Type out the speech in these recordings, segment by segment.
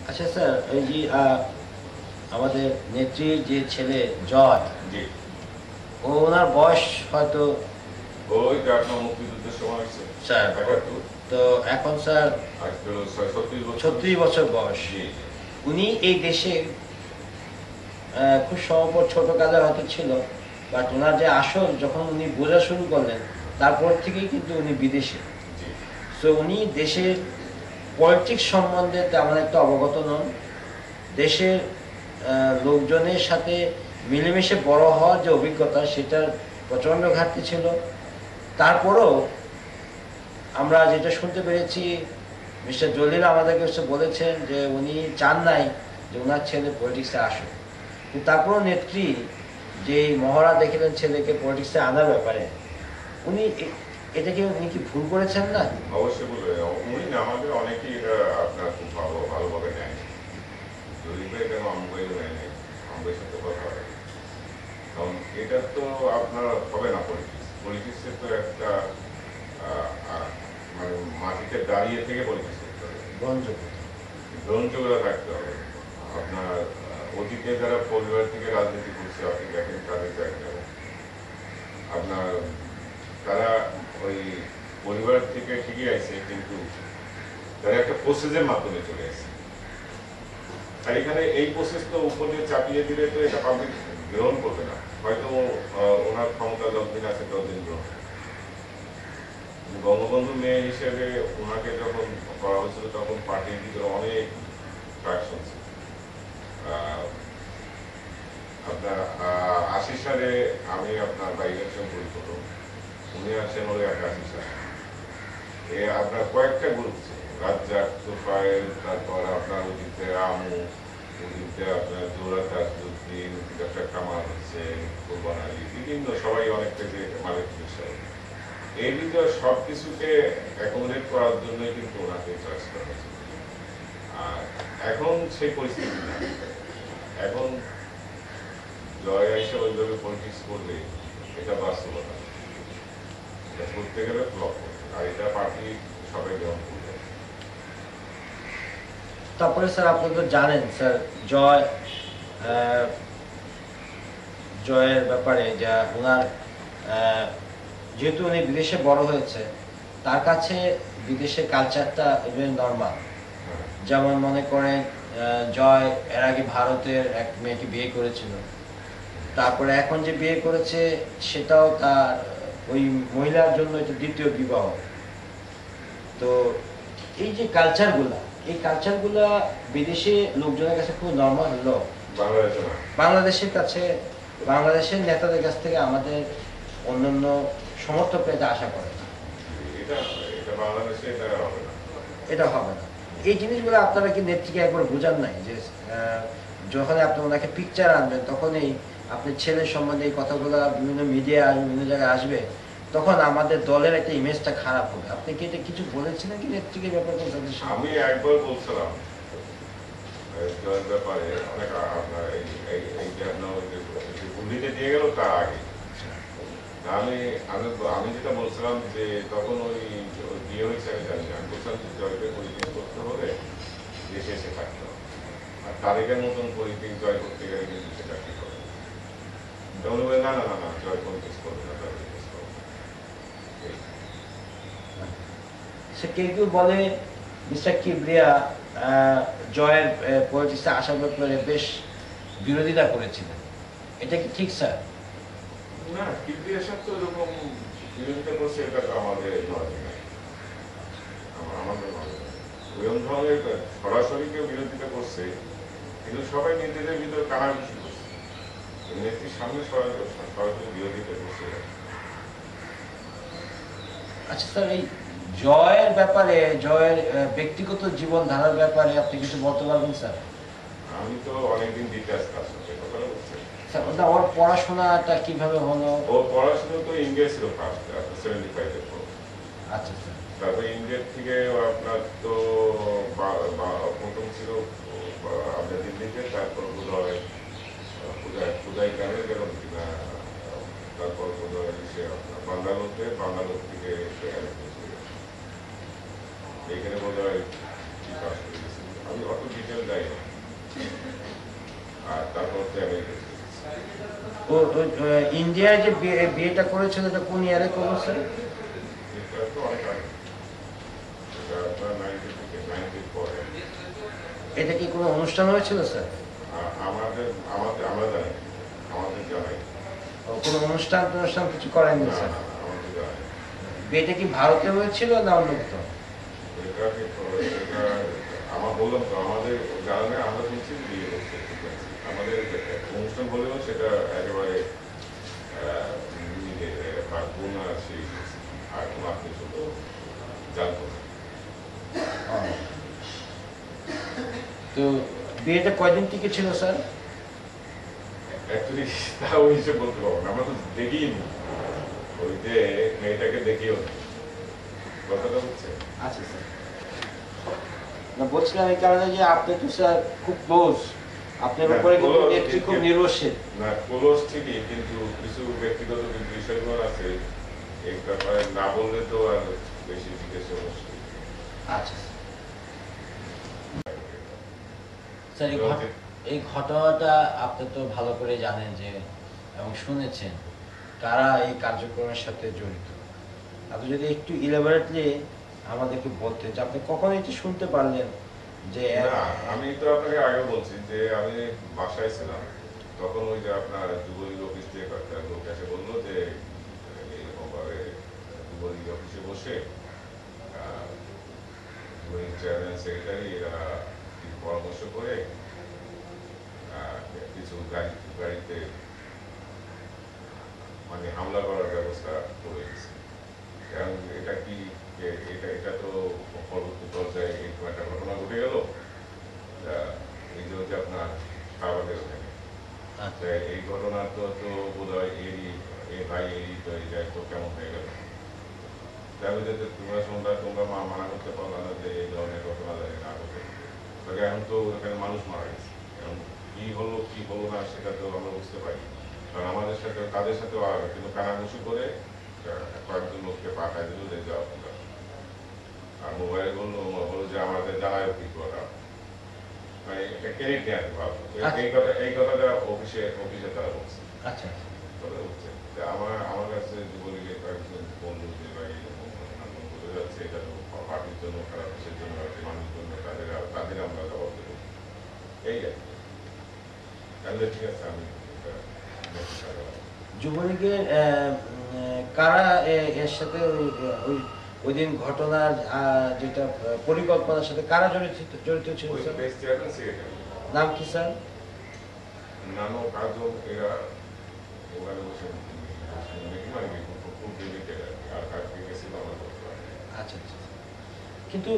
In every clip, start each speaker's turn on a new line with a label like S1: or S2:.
S1: আচ্ছা স্যার, এই যে আমাদের নেত্রীর যে ছেলে জয়,
S2: জি,
S1: ওনার বয়স হয়তো
S2: ওই যে আপনার মুক্তিযুদ্ধের সময় হয়েছে
S1: স্যার,
S2: ৭১।
S1: তো এখন স্যার
S2: আজকে হলো 36 বছর।
S1: 36 বছর বয়স।
S2: জি,
S1: উনি এই দেশে খুব সম্ভব ছোটকালে হয়তো ছিল, বাট ওনার যে আসল যখন উনি বোঝা শুরু করলেন তারপর থেকেই কিন্তু উনি বিদেশে।
S2: জি,
S1: সো উনি দেশের পলিটিক্স সম্বন্ধে তেমন একটা অবগত নন। দেশের লোকজনের সাথে মিলেমিশে বড় হওয়ার যে অভিজ্ঞতা সেটার প্রচণ্ড ঘাটতি ছিল। তারপরও আমরা যেটা শুনতে পেরেছি, মিস্টার জলিল আমাদেরকে এসে বলেছেন যে উনি চান নাই যে ওনার ছেলে পলিটিক্সে আসুক, কিন্তু তারপরও নেত্রী যে মহড়া দেখলেন ছেলেকে পলিটিক্সে আনার ব্যাপারে, উনি এটাকে উনি কি ভুল করেছেন না?
S2: অবশ্যই বলবে। উনি না, আমাদের অনেকেই এটা আপনার খুব ভালোভাবে নেয়। যদি এটা আমবাই নেয় নাই, আমবাইয়ের সাথে কথা হয়, কারণ এটা তো আপনার হবে না। পলিটিক্সের তো একটা মানে মাটিতে দাঁড়িয়ে থেকে পলিটিক্স করতে হবে, গ্রহণযোগ্যতা থাকতে হবে। আপনার অতীতে যারা পরিবার থেকে রাজনীতি করছে, আপনি দেখেন তাদের জায়গায় আপনার তারা ওই পরিবার থেকে ঠিকই আছে, কিন্তু তারা একটা প্রসেসের মাধ্যমে চলে আসে। আর এখানে এই প্রসেস তো উপর দিয়ে চাপিয়ে দিলে তো এটা পাবলিক গ্রহণ করবে না। হয়তো ওনার ক্ষমতা যতদিন আছে ততদিন গ্রহণ। বঙ্গবন্ধু মেয়ে হিসেবে ওনাকে যখন করা হয়েছিল তখন পার্টির ভিতরে অনেক ফ্যাকশন ছিল। আপনার ৮০ সালে আমি আপনার বাই ইলেকশন করি প্রথম, উনি আসেন ওই ৮১ সালে। আপনার কয়েকটা গ্রুপ ছিল, রাজ্জাক, তোফায়েল, তারপর আপনার অতীতে আমু, অতীতে আপনার জোরা তাজউদ্দিন, ডক্টর কামাল হোসেন, কোরবান আলী, বিভিন্ন সবাই অনেক থেকে মালিক হিসাবে এই ভিতরে সব কিছুকে অ্যাকোমোডেট করার জন্যই কিন্তু ওনাকে চয়েস করা হয়েছে। আর এখন সেই পরিস্থিতি না। এখন জয় হিসেবে ওইভাবে পলিটিক্স করলে এটা বাস্তবতা, এটা করতে গেলে ফ্লপ করবে, আর এটা পার্টি সবাই গ্রহণ করবে।
S1: তারপরে স্যার আপনি তো জানেন স্যার, জয়ের ব্যাপারে যা ওনার, যেহেতু উনি বিদেশে বড় হয়েছে, তার কাছে বিদেশের কালচারটা নর্মাল। যেমন মনে করেন জয় এর আগে ভারতের এক মেয়েকে বিয়ে করেছিল, তারপরে এখন যে বিয়ে করেছে সেটাও তার ওই মহিলার জন্য এটা দ্বিতীয় বিবাহ। তো এই যে কালচারগুলা, এই কালচারগুলা বিদেশি লোকজনের কাছে খুব নর্মাল হলো, বাংলাদেশের কাছে, বাংলাদেশের নেতাদের কাছ থেকে আমাদের অন্যান্য সমর্থক পেতে আশা করে না। এটা হবে না। এই জিনিসগুলো আপনারা কি নেত্রীকে একবার বোঝান নাই যে যখন আপনি ওনাকে পিকচার আনবেন তখনই আপনার ছেলের সম্বন্ধে এই কথাগুলো বিভিন্ন মিডিয়া আসবে, বিভিন্ন জায়গায় আসবে, তখন আমাদের দলের একটা ইমেজটা খারাপ হবে। আপনি কি এটা কিছু বলেছিলেন কি নেত্রীকে ব্যাপারে?
S2: আমি একবার বলছিলাম জয়ের ব্যাপারে, অনেক আপনার এই যে আপনার দিল্লিতে দিয়ে গেল তার আগে আমি আমি যেটা বলছিলাম যে তখন ওই বিয়ে হয়েছে আমি জানি না, আমি বলছিলাম যে জয়কে পরিচয় করতে হলে দেশে এসে থাকতে হবে, আর তারেকের মতন পরিচয় জয় করতে গেলে কিন্তু সেটা ঠিক হবে তখন বলে না না না না, জয় পরিচয় করবে না, জয় পরিচয় করবে।
S1: সে কেউ বলে মিস্টার কিবরিয়া জয়ের পলিটিক্সে আসার ব্যাপারে বেশ বিরোধিতা করেছিলেন, এটা কি ঠিক স্যার?
S2: না, কিবরিয়া সাহেব তো এরকম বিরোধিতা করছে, এটা তো আমাদের নয়, আমাদের নয়। ওই ধরনের সরাসরি কেউ বিরোধিতা করছে, কিন্তু সবাই নিজেদের ভিতরে কানাঘুষি করছে, নেত্রীর সামনে সরাসরি বিরোধিতা করছে।
S1: আচ্ছা স্যার, এই জয়ের ব্যাপারে, জয়ের ব্যক্তিগত জীবন ধারার ব্যাপারে আপনি কিছু বলতে পারবেন স্যার?
S2: আমি তো অনেকদিন ডিটেলস তার সাথে কথা বলছি।
S1: স্যার ওর পড়াশোনাটা কিভাবে হলো?
S2: ওর পড়াশোনা তো ইন্ডিয়া ছিল ফার্স্ট, 75-এর পর।
S1: আচ্ছা স্যার।
S2: তারপরে ইন্ডিয়ার থেকে আপনার তো প্রথম ছিল আপনার দিল্লিতে, তারপর বোধ হয় খুদাই গ্রামে গেল কিনা, তারপর বোধ হয় সে আপনার বাঙ্গালোর থেকে এখানে বোধ হয় আমি অত ডিটেল যাই
S1: ইন্ডিয়ায় যে বিয়েটা করেছিল এটা কোন ইয়ারে করেছে?
S2: এটা তো অনেক আগে, এটা আপনার 90 থেকে 90 পরে।
S1: এটা কি কোনো অনুষ্ঠান হয়েছিল স্যার?
S2: আমাদের আমাদের আমরা জানি, আমাদের জানাই
S1: কোনো অনুষ্ঠান কিছু করেননি
S2: না,
S1: স্যার?
S2: না, আমাদের জানাই।
S1: বিয়েটা কি ভারতে হয়েছিল না অন্য কোথাও?
S2: এটা এটা আমার বললাম তো, আমাদের জানে, আমরা শুনছি যে বিয়ে হচ্ছে, ঠিক আছে। আমাদের অনুষ্ঠান বলেও সেটা একেবারে গুণ আছে, আর কোনো আপনি শুধু জানতো না।
S1: তো বিয়েটা কয়দিন টিকে ছিল স্যার?
S2: অ্যাকচুয়ালি তাও হিসেবে বলতে পারবো না, আমরা তো দেখিই নি, ওই যে মেয়েটাকে দেখিও নি। কথাটা হচ্ছে
S1: আচ্ছা স্যার, না বলছিলাম এই কারণে যে আপনি তো স্যার খুব ক্লোজ, আপনার ব্যাপারে কিন্তু নেত্রী খুব নির্ভরশীল।
S2: না, ক্লোজ ঠিকই, কিন্তু কিছু ব্যক্তিগত কিছু বিষয়গুলো আছে, এই ব্যাপারে না বললে তো আর বেশি জিজ্ঞেস মুশকিল।
S1: আচ্ছা স্যার, এই ঘটনাটা আপনি তো ভালো করে জানেন যে এবং শুনেছেন কারা এই কার্যক্রমের সাথে জড়িত। আপনি যদি একটু ইলাবোরেটলি আমাদেরকে বলতেন যে আপনি কখন এটি শুনতে পারলেন যে
S2: না, আমি তো আপনাকে আগে বলছি যে আমি বাসায় ছিলাম, তখন ওই যে আপনার যুবলীগ অফিস থেকে একটা লোক এসে বললো যে এরকম ভাবে যুবলীগ অফিসে বসে যুবলীগ চেয়ারম্যান সেক্রেটারি এরা পরামর্শ করে কিছু গাড়িতে মানে হামলা করার ব্যবস্থা করে দিচ্ছে। কারণ এটা কি, এটা তো পরবর্তী পর্যায়ে এরকম একটা ঘটনা ঘটে গেল, এই যে আপনার শাহবাগের ওখানে এই ঘটনা তো বোধ হয় এই ভাই তো এই যায় তো কেমন হয়ে গেল। যাবে যে তোমরা মানা করতে পারলো না যে এই ধরনের ঘটনা জানি না ঘটে। তবে এখন তো এখানে মানুষ মারা গেছে, এখন কি হলো না সেটা তো আমরা বুঝতে পারি। কারণ আমাদের সাথে তাদের সাথেও কিন্তু কানাঘুষি করে কয়েকজন লোককে পাঠায় দিল যে যাও তোমরা। আর মোবাইলে বললো যে আমাদের জানায় কি করা, মানে এটা ক্রেডিট নেওয়া ভাবলো। এই কথাটা অফিসে তারা বলছে।
S1: আচ্ছা
S2: কথা হচ্ছে যে আমার কাছে যুবলীগের কয়েকজন বন্ধু যে ভাই বোঝা যাচ্ছে এটা তো পার্টির জন্য খারাপ, দেশের জন্য মানুষের জন্য, তাদের আমরা জবাব দেবো, এই আর কি। তাহলে ঠিক আছে, আমি
S1: যুবলীগের কারা এর সাথে ওই দিন ঘটনার যেটা পরিকল্পনার সাথে কারা জড়িত ছিল স্যার? নাম কি স্যার?
S2: নানো কাজল, এরা ওখানে বসে আর কাজকে গেছিল আমার।
S1: আচ্ছা আচ্ছা, কিন্তু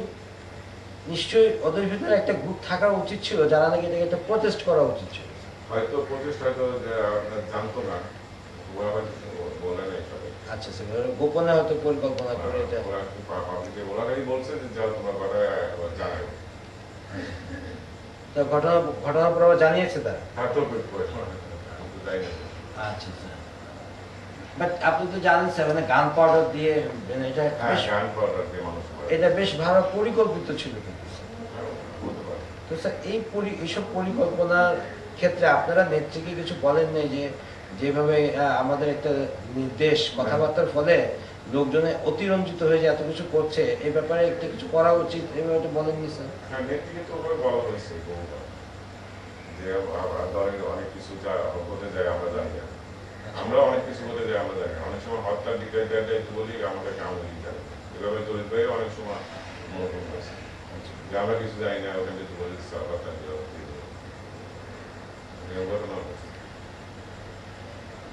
S1: নিশ্চয়ই ওদের ভিতরে একটা গ্রুপ থাকা উচিত ছিল যারা নাকি এটাকে একটা প্রটেস্ট করা উচিত ছিল।
S2: হয়তো প্রচেষ্টা হয়তো আপনার জানতো না, ওরা হয়তো বলে নাই সবাই।
S1: আচ্ছা স্যার, গোপনে হয়তো পরিকল্পনা করে এটা।
S2: ওরাই বলছে যে যাও তোমার কথা জানাই।
S1: তো ঘটনার পর আবার জানিয়েছে তারা?
S2: হ্যাঁ, তো যাই না।
S1: আচ্ছা স্যার, বাট আপনি তো জানেন স্যার মানে গান পাউডার দিয়ে এটা
S2: গান পাউডার দিয়ে মানুষ
S1: এটা বেশ ভালো পরিকল্পিত ছিল কিন্তু
S2: বলতে পারে।
S1: তো স্যার এইসব পরিকল্পনার ক্ষেত্রে আপনারা নেত্রীকে কিছু বলেন নাই যে যেভাবে আমাদের একটা নির্দেশ কথাবার্তার ফলে লোকজনে অতিরঞ্জিত হয়ে যে এত কিছু করছে এই ব্যাপারে একটা কিছু করা উচিত, এভাবে একটা বলেননি স্যার?
S2: হ্যাঁ, নেত্রীকে তো ওভাবে বলা হয়েছে যে দলের অনেক কিছু যা হতে যায় আমরা জানি না, আমরা অনেক কিছু হতে যায় আমরা জানি না। অনেক সময় হত্যার দিকে বলি আমাদেরকে আমাদের জানি এভাবে জড়িত হয়ে অনেক সময় মনোরম হয়েছে যে আমরা কিছু জানি না, ওখানে কিছু বলি হত্যা ঘটনা হচ্ছে।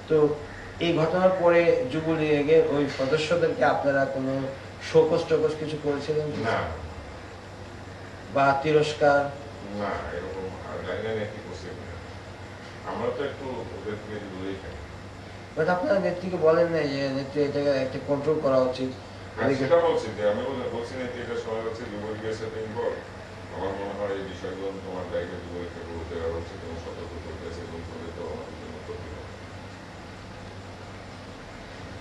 S1: তো এই ঘটনার পরে যুবলীগের ওই সদস্যদেরকে আপনারা কোনো শোকজ টোকজ কিছু করেছিলেন
S2: না,
S1: বা তিরস্কার?
S2: না, এরকম জানি না নেত্রী করছে কিনা, আমরা তো একটু ওদের থেকে দূরেই থাকি।
S1: বাট আপনারা নেত্রীকে বলেন নাই যে নেত্রী এটাকে একটা কন্ট্রোল করা উচিত?
S2: সেটা বলছি যে আমি বলছি নেত্রী এটা সময় হচ্ছে যুবলীগের সাথে ইনভলভ। আমার মনে হয় এই বিষয়গুলো তোমার দায়িত্ব যুবলীগকে দেওয়া হচ্ছে, তুমি সতর্ক করতেছে এবং করে তো আমাদের জন্য ক্ষতি হবে।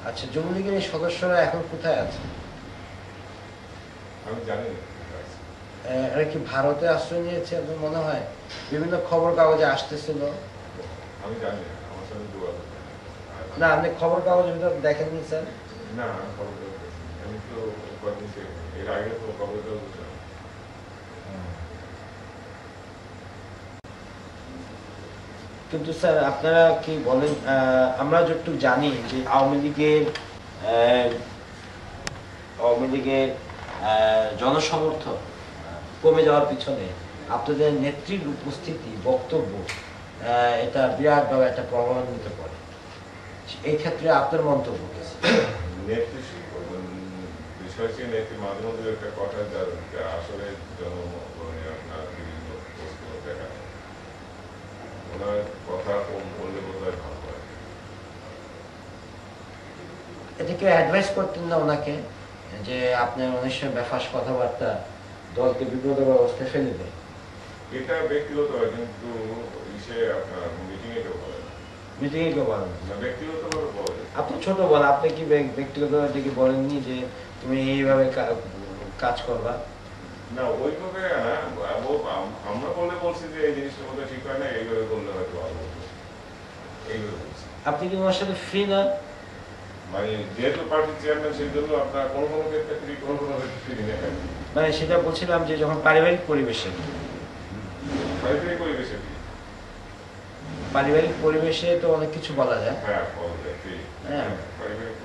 S1: আচ্ছা, যুবলীগের এই সদস্যরা এখন কোথায় আছে?
S2: আমি জানি না
S1: এরা কি ভারতে আশ্রয় নিয়েছে আপনার মনে হয়? বিভিন্ন খবর কাগজে আসতেছিল।
S2: আমি জানি না, আমার সাথে যোগাযোগ
S1: না আপনি খবর কাগজ ভিতর দেখেননি স্যার?
S2: না খবর কাগজ দেখি। আমি তো কদিন এর আগে তো খবর কাগজ দেখলাম।
S1: কিন্তু স্যার আপনারা কি বলেন, আমরা যতটুকু জানি যে আওয়ামী লীগের জনসমর্থন কমে যাওয়ার পিছনে আপনাদের নেত্রীর উপস্থিতি, বক্তব্য এটা বিরাটভাবে একটা প্রভাবান্বিত করে। এই ক্ষেত্রে আপনার মন্তব্য কি?
S2: নেত্রী বিষয় হচ্ছে নেত্রী মাঝে মধ্যে একটা কথা যা আসলে জনগণে আপনার বিভিন্ন পোস্ট দেখা যায়। ওনার কথা কম বললে বোধহয় ভালো হয়।
S1: এটা কেউ অ্যাডভাইস করতেন না ওনাকে যে আপনার অনেক সময় বেফাস কথাবার্তা দলকে বিপদের অবস্থায় ফেলে দেয়?
S2: এটা ব্যক্তিগত হয়, কিন্তু আপনার মিটিংয়ে কেউ বলে না।
S1: মিটিংয়ে কেউ বলেন না?
S2: ব্যক্তিগতভাবে বলে।
S1: আপনি ছোট বল, আপনি কি ব্যক্তিগতভাবে কি বলেননি যে তুমি এইভাবে কাজ করবা?
S2: না ওইভাবে আমরা বললে বলছি যে এই জিনিসটার মধ্যে ঠিক হয় না, এইভাবে বললে হয়তো ভালো হতো, এইভাবে বলছি।
S1: আপনি কি ওনার সাথে ফ্রি না?
S2: মানে যেহেতু পার্টির চেয়ারম্যান, সেই জন্য আপনার কোনো কোনো ক্ষেত্রে ফ্রি, কোনো কোনো ক্ষেত্রে ফ্রি নেই।
S1: মানে সেটা বলছিলাম যে যখন পারিবারিক পরিবেশে
S2: পারিবারিক পরিবেশে ফ্রি।
S1: পারিবারিক পরিবেশে তো অনেক কিছু বলা যায়।
S2: হ্যাঁ বলা যায় ফ্রি।
S1: হ্যাঁ
S2: পারিবারিক